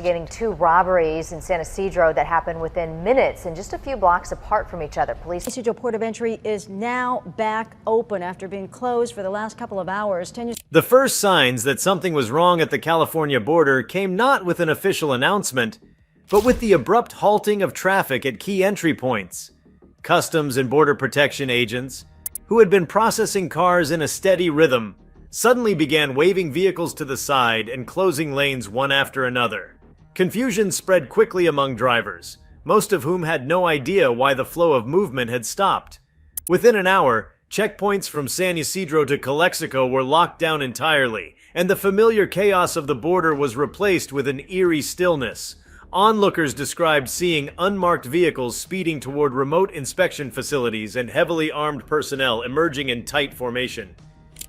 investigating two robberies in San Ysidro that happened within minutes and just a few blocks apart from each other. Police. San Ysidro port of entry is now back open after being closed for the last couple of hours. The first signs that something was wrong at the California border came not with an official announcement, but with the abrupt halting of traffic at key entry points. Customs and Border Protection agents, who had been processing cars in a steady rhythm, suddenly began waving vehicles to the side and closing lanes one after another. Confusion spread quickly among drivers, most of whom had no idea why the flow of movement had stopped. Within an hour, checkpoints from San Ysidro to Calexico were locked down entirely, and the familiar chaos of the border was replaced with an eerie stillness. Onlookers described seeing unmarked vehicles speeding toward remote inspection facilities and heavily armed personnel emerging in tight formation.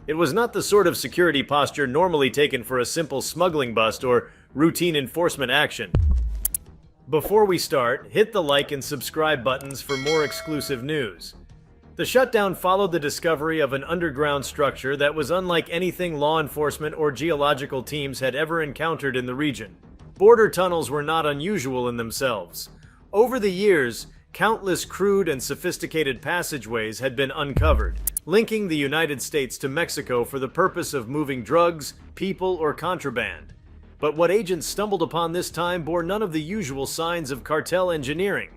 It was not the sort of security posture normally taken for a simple smuggling bust or routine enforcement action. Before we start, hit the like and subscribe buttons for more exclusive news. The shutdown followed the discovery of an underground structure that was unlike anything law enforcement or geological teams had ever encountered in the region. Border tunnels were not unusual in themselves. Over the years, countless crude and sophisticated passageways had been uncovered, linking the United States to Mexico for the purpose of moving drugs, people, or contraband. But what agents stumbled upon this time bore none of the usual signs of cartel engineering.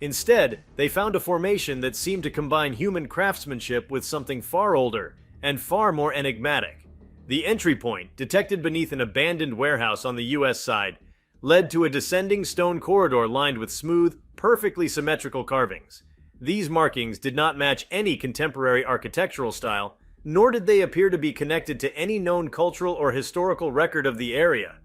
Instead, they found a formation that seemed to combine human craftsmanship with something far older and far more enigmatic. The entry point, detected beneath an abandoned warehouse on the U.S. side, led to a descending stone corridor lined with smooth, perfectly symmetrical carvings. These markings did not match any contemporary architectural style, nor did they appear to be connected to any known cultural or historical record of the area.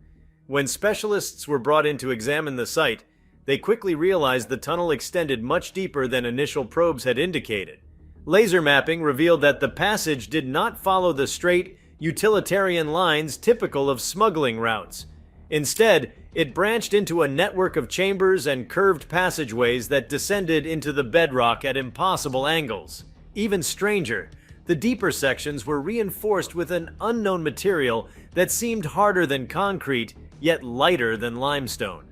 When specialists were brought in to examine the site, they quickly realized the tunnel extended much deeper than initial probes had indicated. Laser mapping revealed that the passage did not follow the straight, utilitarian lines typical of smuggling routes. Instead, it branched into a network of chambers and curved passageways that descended into the bedrock at impossible angles. Even stranger, the deeper sections were reinforced with an unknown material that seemed harder than concrete, yet lighter than limestone.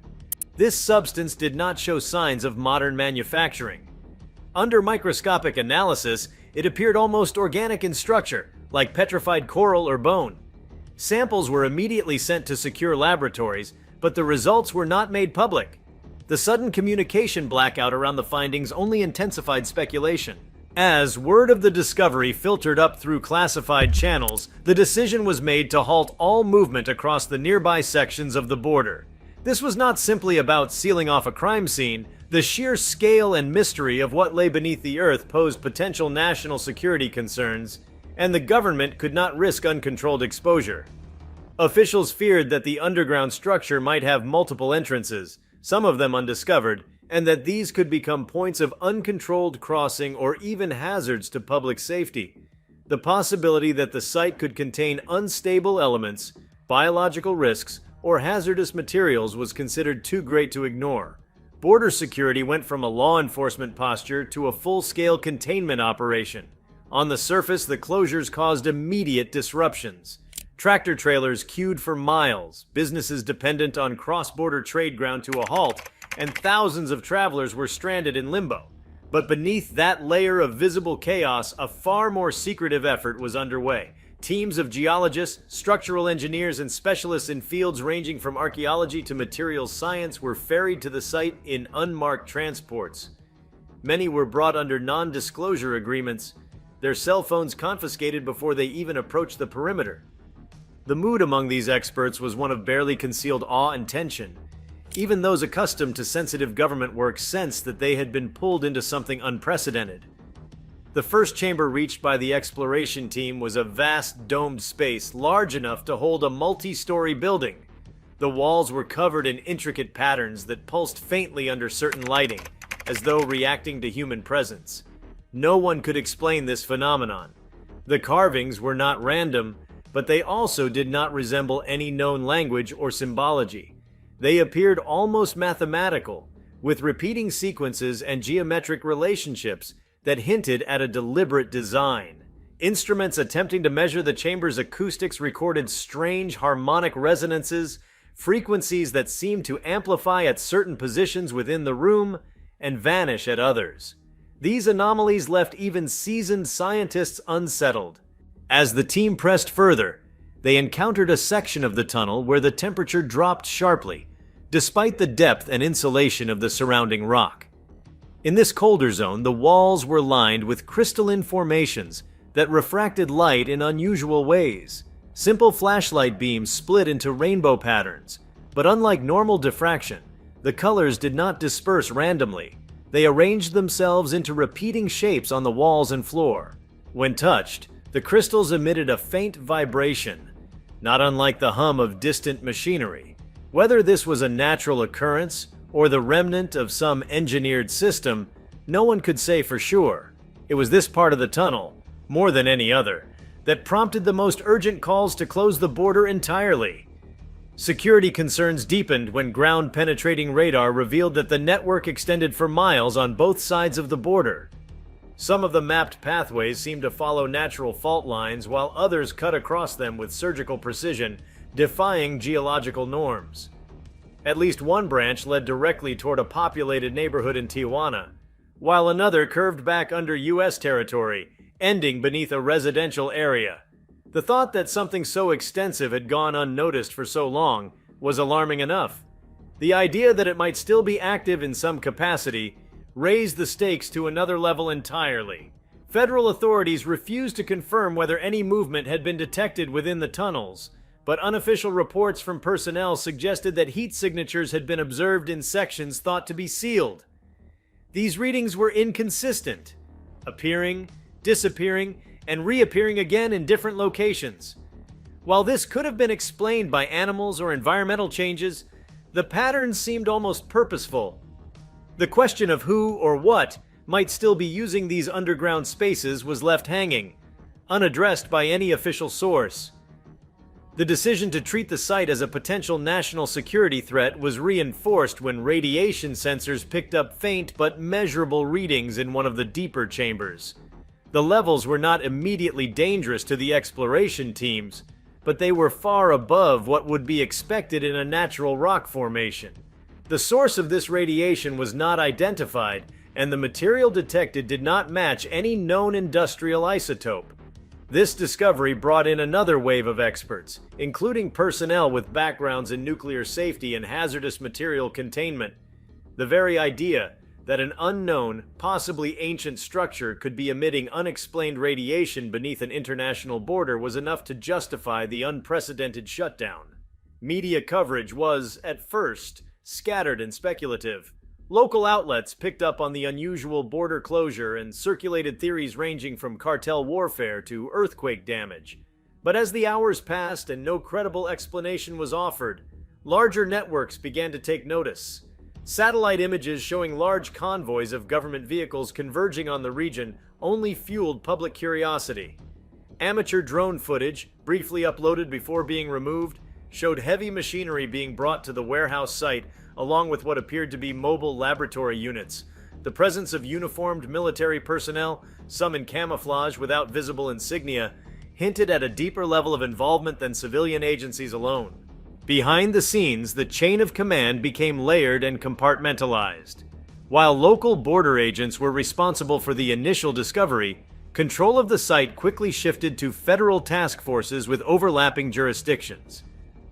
This substance did not show signs of modern manufacturing. Under microscopic analysis, it appeared almost organic in structure, like petrified coral or bone. Samples were immediately sent to secure laboratories, but the results were not made public. The sudden communication blackout around the findings only intensified speculation. As word of the discovery filtered up through classified channels, the decision was made to halt all movement across the nearby sections of the border. This was not simply about sealing off a crime scene. The sheer scale and mystery of what lay beneath the earth posed potential national security concerns, and the government could not risk uncontrolled exposure. Officials feared that the underground structure might have multiple entrances, some of them undiscovered, and that these could become points of uncontrolled crossing or even hazards to public safety. The possibility that the site could contain unstable elements, biological risks, or hazardous materials was considered too great to ignore. Border security went from a law enforcement posture to a full-scale containment operation. On the surface, the closures caused immediate disruptions. Tractor trailers queued for miles, businesses dependent on cross-border trade ground to a halt, and thousands of travelers were stranded in limbo. But beneath that layer of visible chaos, a far more secretive effort was underway. Teams of geologists, structural engineers, and specialists in fields ranging from archaeology to materials science were ferried to the site in unmarked transports. Many were brought under non-disclosure agreements, their cell phones confiscated before they even approached the perimeter. The mood among these experts was one of barely concealed awe and tension. Even those accustomed to sensitive government work sensed that they had been pulled into something unprecedented. The first chamber reached by the exploration team was a vast domed space large enough to hold a multi-story building. The walls were covered in intricate patterns that pulsed faintly under certain lighting, as though reacting to human presence. No one could explain this phenomenon. The carvings were not random, but they also did not resemble any known language or symbology. They appeared almost mathematical, with repeating sequences and geometric relationships that hinted at a deliberate design. Instruments attempting to measure the chamber's acoustics recorded strange harmonic resonances, frequencies that seemed to amplify at certain positions within the room and vanish at others. These anomalies left even seasoned scientists unsettled. As the team pressed further, they encountered a section of the tunnel where the temperature dropped sharply, despite the depth and insulation of the surrounding rock. In this colder zone, the walls were lined with crystalline formations that refracted light in unusual ways. Simple flashlight beams split into rainbow patterns, but unlike normal diffraction, the colors did not disperse randomly. They arranged themselves into repeating shapes on the walls and floor. When touched, the crystals emitted a faint vibration, not unlike the hum of distant machinery. Whether this was a natural occurrence or the remnant of some engineered system, no one could say for sure. It was this part of the tunnel, more than any other, that prompted the most urgent calls to close the border entirely. Security concerns deepened when ground-penetrating radar revealed that the network extended for miles on both sides of the border. Some of the mapped pathways seemed to follow natural fault lines, while others cut across them with surgical precision, defying geological norms. At least one branch led directly toward a populated neighborhood in Tijuana, while another curved back under U.S. territory, ending beneath a residential area. The thought that something so extensive had gone unnoticed for so long was alarming enough. The idea that it might still be active in some capacity raised the stakes to another level entirely. Federal authorities refused to confirm whether any movement had been detected within the tunnels, but unofficial reports from personnel suggested that heat signatures had been observed in sections thought to be sealed. These readings were inconsistent, appearing, disappearing, and reappearing again in different locations. While this could have been explained by animals or environmental changes, the patterns seemed almost purposeful. The question of who or what might still be using these underground spaces was left hanging, unaddressed by any official source. The decision to treat the site as a potential national security threat was reinforced when radiation sensors picked up faint but measurable readings in one of the deeper chambers. The levels were not immediately dangerous to the exploration teams, but they were far above what would be expected in a natural rock formation. The source of this radiation was not identified, and the material detected did not match any known industrial isotope. This discovery brought in another wave of experts, including personnel with backgrounds in nuclear safety and hazardous material containment. The very idea that an unknown, possibly ancient structure could be emitting unexplained radiation beneath an international border was enough to justify the unprecedented shutdown. Media coverage was, at first, scattered and speculative. Local outlets picked up on the unusual border closure and circulated theories ranging from cartel warfare to earthquake damage. But as the hours passed and no credible explanation was offered, larger networks began to take notice. Satellite images showing large convoys of government vehicles converging on the region only fueled public curiosity. Amateur drone footage, briefly uploaded before being removed, showed heavy machinery being brought to the warehouse site, along with what appeared to be mobile laboratory units. The presence of uniformed military personnel, some in camouflage without visible insignia, hinted at a deeper level of involvement than civilian agencies alone. Behind the scenes, the chain of command became layered and compartmentalized. While local border agents were responsible for the initial discovery, control of the site quickly shifted to federal task forces with overlapping jurisdictions.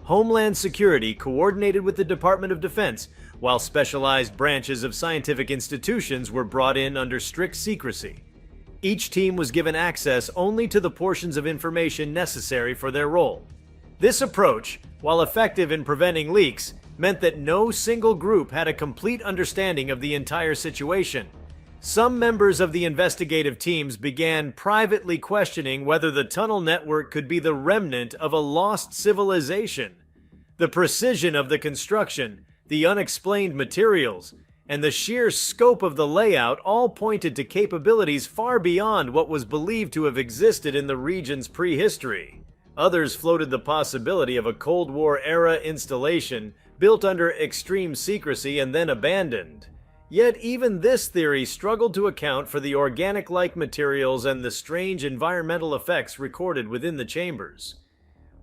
Homeland Security coordinated with the Department of Defense, while specialized branches of scientific institutions were brought in under strict secrecy. Each team was given access only to the portions of information necessary for their role. This approach, while effective in preventing leaks, meant that no single group had a complete understanding of the entire situation. Some members of the investigative teams began privately questioning whether the tunnel network could be the remnant of a lost civilization. The precision of the construction, the unexplained materials, and the sheer scope of the layout all pointed to capabilities far beyond what was believed to have existed in the region's prehistory. Others floated the possibility of a Cold War-era installation built under extreme secrecy and then abandoned. Yet even this theory struggled to account for the organic-like materials and the strange environmental effects recorded within the chambers.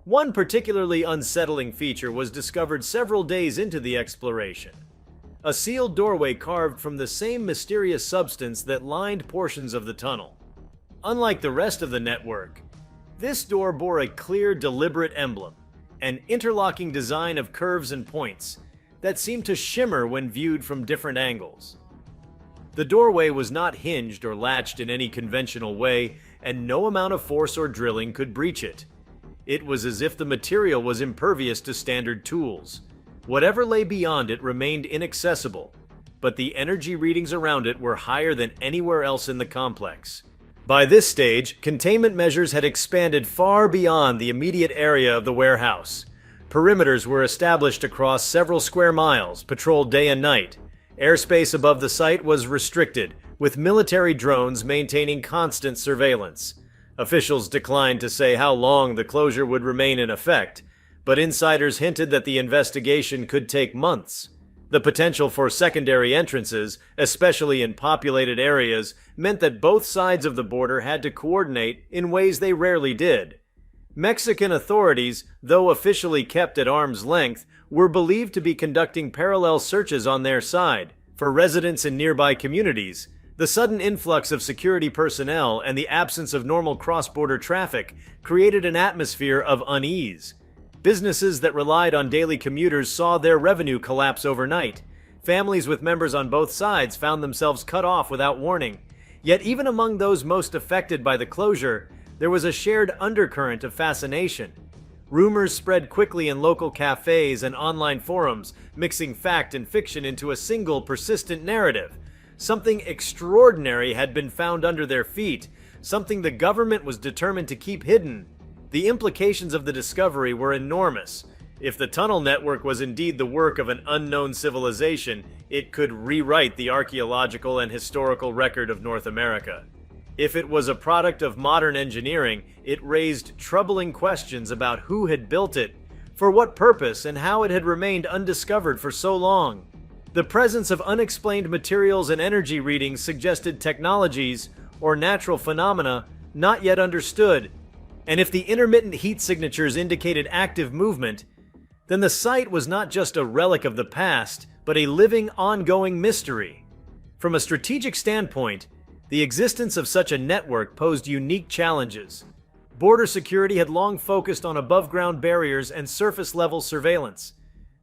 One particularly unsettling feature was discovered several days into the exploration. A sealed doorway carved from the same mysterious substance that lined portions of the tunnel. Unlike the rest of the network, this door bore a clear, deliberate emblem, an interlocking design of curves and points that seemed to shimmer when viewed from different angles. The doorway was not hinged or latched in any conventional way, and no amount of force or drilling could breach it. It was as if the material was impervious to standard tools. Whatever lay beyond it remained inaccessible, but the energy readings around it were higher than anywhere else in the complex. By this stage, containment measures had expanded far beyond the immediate area of the warehouse. Perimeters were established across several square miles, patrolled day and night. Airspace above the site was restricted, with military drones maintaining constant surveillance. Officials declined to say how long the closure would remain in effect, but insiders hinted that the investigation could take months. The potential for secondary entrances, especially in populated areas, meant that both sides of the border had to coordinate in ways they rarely did. Mexican authorities, though officially kept at arm's length, were believed to be conducting parallel searches on their side. For residents in nearby communities, the sudden influx of security personnel and the absence of normal cross-border traffic created an atmosphere of unease. Businesses that relied on daily commuters saw their revenue collapse overnight. Families with members on both sides found themselves cut off without warning. Yet even among those most affected by the closure, there was a shared undercurrent of fascination. Rumors spread quickly in local cafes and online forums, mixing fact and fiction into a single persistent narrative. Something extraordinary had been found under their feet, something the government was determined to keep hidden. The implications of the discovery were enormous. If the tunnel network was indeed the work of an unknown civilization, it could rewrite the archaeological and historical record of North America. If it was a product of modern engineering, it raised troubling questions about who had built it, for what purpose, and how it had remained undiscovered for so long. The presence of unexplained materials and energy readings suggested technologies, or natural phenomena, not yet understood. And if the intermittent heat signatures indicated active movement, then the site was not just a relic of the past, but a living, ongoing mystery. From a strategic standpoint, the existence of such a network posed unique challenges. Border security had long focused on above-ground barriers and surface-level surveillance.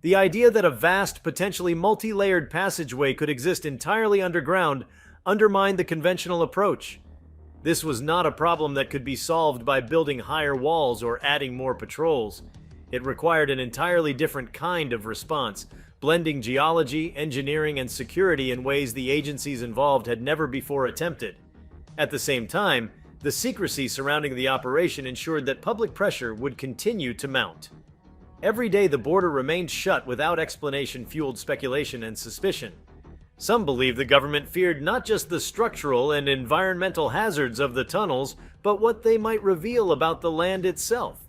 The idea that a vast, potentially multi-layered passageway could exist entirely underground undermined the conventional approach. This was not a problem that could be solved by building higher walls or adding more patrols. It required an entirely different kind of response, blending geology, engineering, and security in ways the agencies involved had never before attempted. At the same time, the secrecy surrounding the operation ensured that public pressure would continue to mount. Every day the border remained shut without explanation fueled speculation and suspicion. Some believe the government feared not just the structural and environmental hazards of the tunnels, but what they might reveal about the land itself.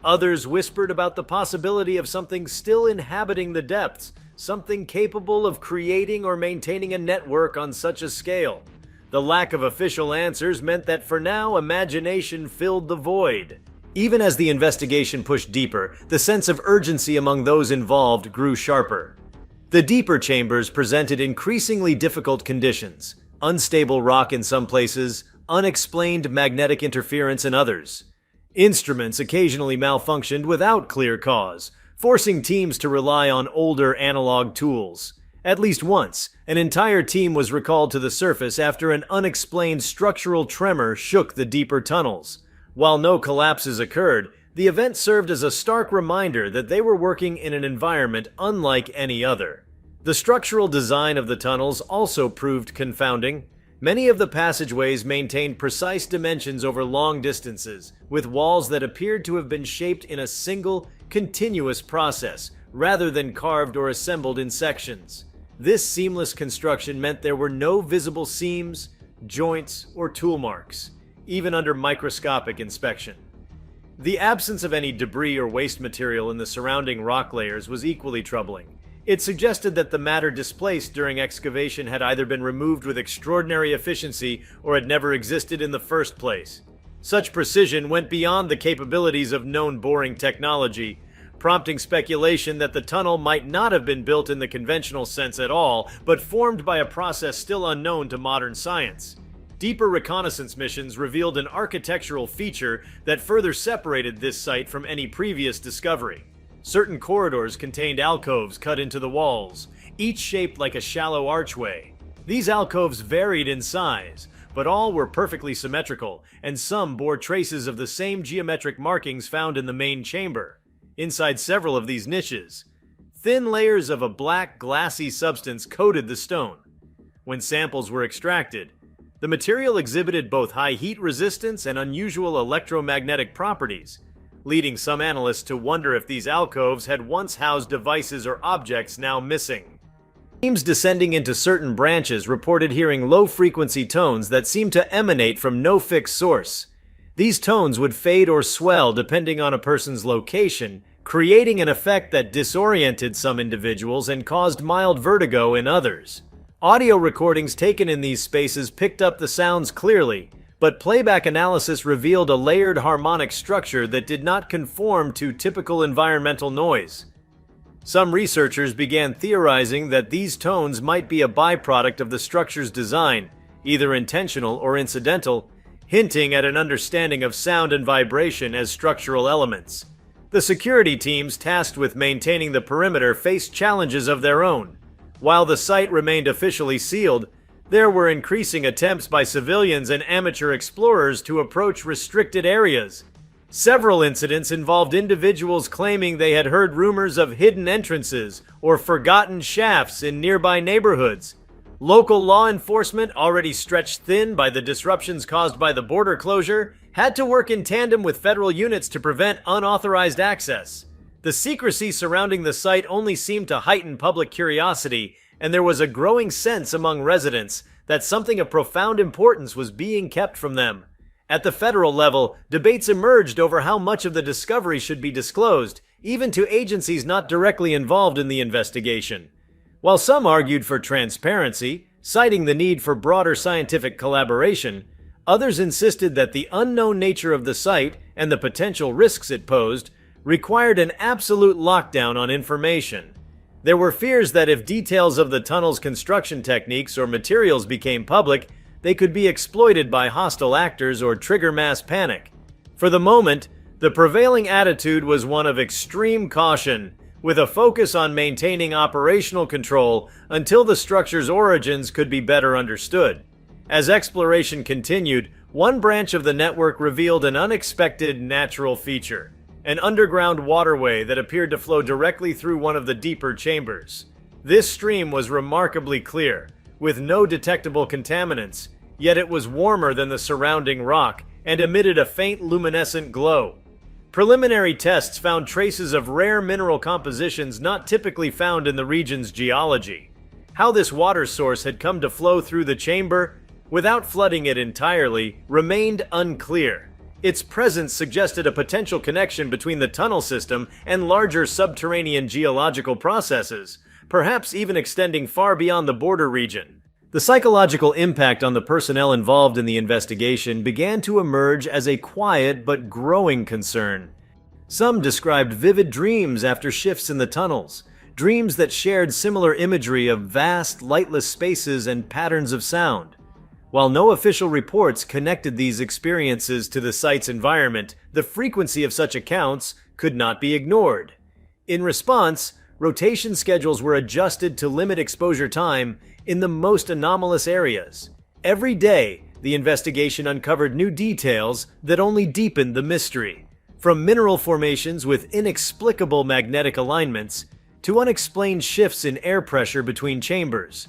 Others whispered about the possibility of something still inhabiting the depths, something capable of creating or maintaining a network on such a scale. The lack of official answers meant that for now, imagination filled the void. Even as the investigation pushed deeper, the sense of urgency among those involved grew sharper. The deeper chambers presented increasingly difficult conditions: unstable rock in some places, unexplained magnetic interference in others. Instruments occasionally malfunctioned without clear cause, forcing teams to rely on older analog tools. At least once, an entire team was recalled to the surface after an unexplained structural tremor shook the deeper tunnels. While no collapses occurred, the event served as a stark reminder that they were working in an environment unlike any other. The structural design of the tunnels also proved confounding. Many of the passageways maintained precise dimensions over long distances, with walls that appeared to have been shaped in a single, continuous process, rather than carved or assembled in sections. This seamless construction meant there were no visible seams, joints, or tool marks, even under microscopic inspection. The absence of any debris or waste material in the surrounding rock layers was equally troubling. It suggested that the matter displaced during excavation had either been removed with extraordinary efficiency or had never existed in the first place. Such precision went beyond the capabilities of known boring technology, prompting speculation that the tunnel might not have been built in the conventional sense at all, but formed by a process still unknown to modern science. Deeper reconnaissance missions revealed an architectural feature that further separated this site from any previous discovery. Certain corridors contained alcoves cut into the walls, each shaped like a shallow archway. These alcoves varied in size, but all were perfectly symmetrical, and some bore traces of the same geometric markings found in the main chamber. Inside several of these niches, thin layers of a black, glassy substance coated the stone. When samples were extracted, the material exhibited both high heat resistance and unusual electromagnetic properties, leading some analysts to wonder if these alcoves had once housed devices or objects now missing. Teams descending into certain branches reported hearing low-frequency tones that seemed to emanate from no fixed source. These tones would fade or swell depending on a person's location, creating an effect that disoriented some individuals and caused mild vertigo in others. Audio recordings taken in these spaces picked up the sounds clearly, but playback analysis revealed a layered harmonic structure that did not conform to typical environmental noise. Some researchers began theorizing that these tones might be a byproduct of the structure's design, either intentional or incidental, hinting at an understanding of sound and vibration as structural elements. The security teams tasked with maintaining the perimeter faced challenges of their own. While the site remained officially sealed, there were increasing attempts by civilians and amateur explorers to approach restricted areas. Several incidents involved individuals claiming they had heard rumors of hidden entrances or forgotten shafts in nearby neighborhoods. Local law enforcement, already stretched thin by the disruptions caused by the border closure, had to work in tandem with federal units to prevent unauthorized access. The secrecy surrounding the site only seemed to heighten public curiosity, and there was a growing sense among residents that something of profound importance was being kept from them. At the federal level, debates emerged over how much of the discovery should be disclosed, even to agencies not directly involved in the investigation. While some argued for transparency, citing the need for broader scientific collaboration, others insisted that the unknown nature of the site and the potential risks it posed required an absolute lockdown on information. There were fears that if details of the tunnel's construction techniques or materials became public, they could be exploited by hostile actors or trigger mass panic. For the moment, the prevailing attitude was one of extreme caution, with a focus on maintaining operational control until the structure's origins could be better understood. As exploration continued, one branch of the network revealed an unexpected natural feature, an underground waterway that appeared to flow directly through one of the deeper chambers. This stream was remarkably clear, with no detectable contaminants, yet it was warmer than the surrounding rock and emitted a faint luminescent glow. Preliminary tests found traces of rare mineral compositions not typically found in the region's geology. How this water source had come to flow through the chamber, without flooding it entirely, remained unclear. Its presence suggested a potential connection between the tunnel system and larger subterranean geological processes, perhaps even extending far beyond the border region. The psychological impact on the personnel involved in the investigation began to emerge as a quiet but growing concern. Some described vivid dreams after shifts in the tunnels, dreams that shared similar imagery of vast, lightless spaces and patterns of sound. While no official reports connected these experiences to the site's environment, the frequency of such accounts could not be ignored. In response, rotation schedules were adjusted to limit exposure time in the most anomalous areas. Every day, the investigation uncovered new details that only deepened the mystery. From mineral formations with inexplicable magnetic alignments to unexplained shifts in air pressure between chambers.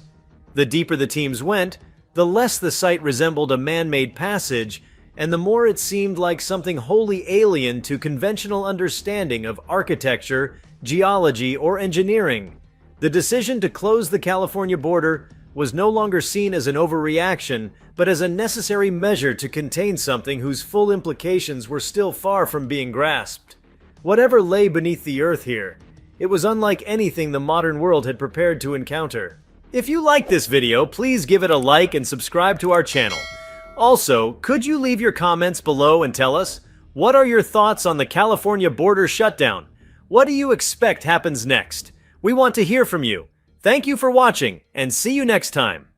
The deeper the teams went, the less the site resembled a man-made passage, and the more it seemed like something wholly alien to conventional understanding of architecture, geology, or engineering. The decision to close the California border was no longer seen as an overreaction, but as a necessary measure to contain something whose full implications were still far from being grasped. Whatever lay beneath the earth here, it was unlike anything the modern world had prepared to encounter. If you like this video, please give it a like and subscribe to our channel. Also, could you leave your comments below and tell us, what are your thoughts on the California border shutdown? What do you expect happens next? We want to hear from you. Thank you for watching, and see you next time.